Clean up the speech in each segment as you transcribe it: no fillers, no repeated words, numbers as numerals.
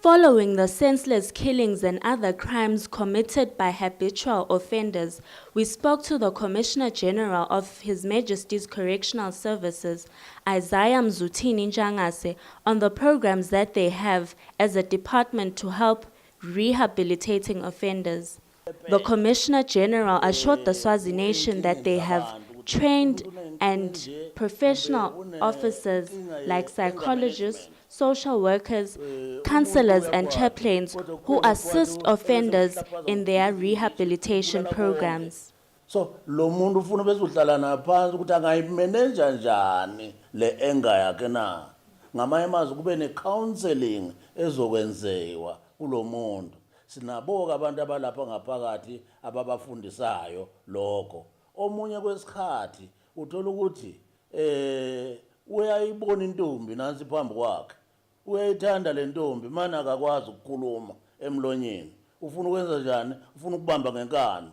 Following the senseless killings and other crimes committed by habitual offenders, we spoke to the Commissioner General of His Majesty's Correctional Services, Isaiah Mzutini Njangase, on the programs that they have as a department to help rehabilitating offenders. The Commissioner General assured the Swazi nation that they have trained and professional officers like psychologists, social workers, counselors and chaplains who assist offenders in their rehabilitation programs. So lo muntu ufuna bese uhlala naphansi ukuthi angayimanage njani le anger yakhe na. Ngamanye amazwi kube ne counseling ezokwenziwa kulo muntu. Sinaboka abantu abalapha ngaphakathi ababafundisayo lokho. Omunye kwesikhathi uthola ukuthi uyayibona intombi nansi phambi kwakhe. Uyayithanda le ntombi mana akakwazi ukukhuluma emlonyeni. Ufuna ukwenza njani? Ufuna ukubamba ngenkani.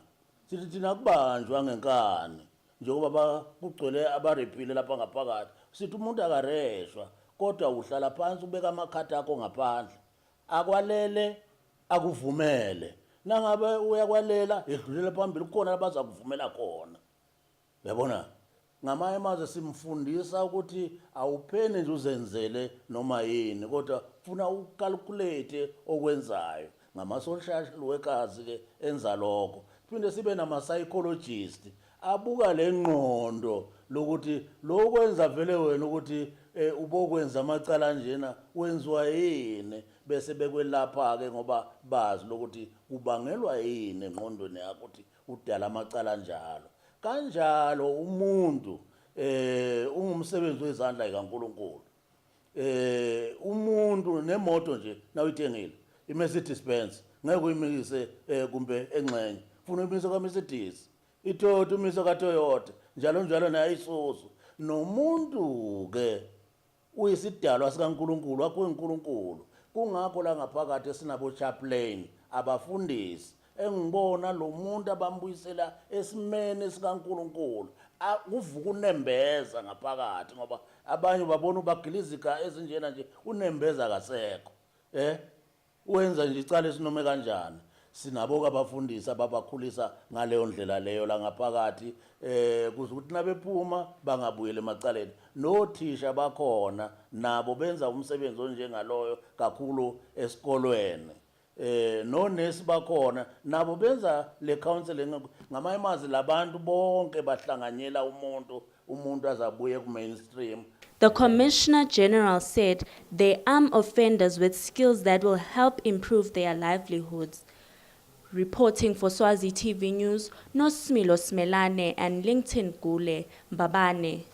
Sithi thina kubanjwa ngenkani njengoba kugcwele abarepile lapha ngaphakathi. Sithi umuntu akareshwa kodwa uhlala phansi ubeka amakhathi akho ngaphandle. Akwalele akuvumele. Nangabe uyakwalela edlulela phambili khona abaza kuvumela khona. Yabona? Ngamanye amazwi simfundisa ukuthi awupheni nje uzenzele noma yini kodwa ufuna ucalculate okwenzayo. Ngama-social workers ke enza lokho. Phinde sibe nama-psychologist abuka le ngqondo lokuthi lo kwenza vele wena ukuthi ubokwenza amacala njena wenziwa yini bese bekwelapha ke ngoba bazi lokuthi kubangelwa yini engqondweni yakho ukuthi udala amacala njalo. Kanjalo umuntu ungumsebenzi wezandla kaNkulunkulu. Umuntu nemoto nje nawuyithengile iMercedes Benz ngeke uyimise kumbe engxenye. Funa uyimise kaMercedes, iToyota umise kaToyota, njalo nayo iSuzu. Nomuntu ke uyisidalwa sikaNkulunkulu wakho uNkulunkulu. Kungakho la ngaphakathi sinabo chaplain abafundisi engibona lo muntu abambuyisela esimene sikaNkulunkulu kuvuka unembeza ngaphakathi ngoba abanye babona ubagilizika ezinjena nje unembeza kasekho wenza nje icala esinome kanjani. Sinabo abafundisi ababakhulisa ngaleyo ndlela leyo la ngaphakathi kuze ukuthi nabephuma bangabuyele emacaleni. Nothisha bakhona nabo benza umsebenzi onjengaloyo kakhulu esikolweni. Nonesi bakhona nabo benza le counseling. Ngamanye amazwi labantu bonke bahlanganyela umuntu azabuye ku mainstream. The Commissioner General said they arm offenders with skills that will help improve their livelihoods. Reporting for Swazi TV News, Nosmilo Smelane and LinkedIn Gule Mbabane.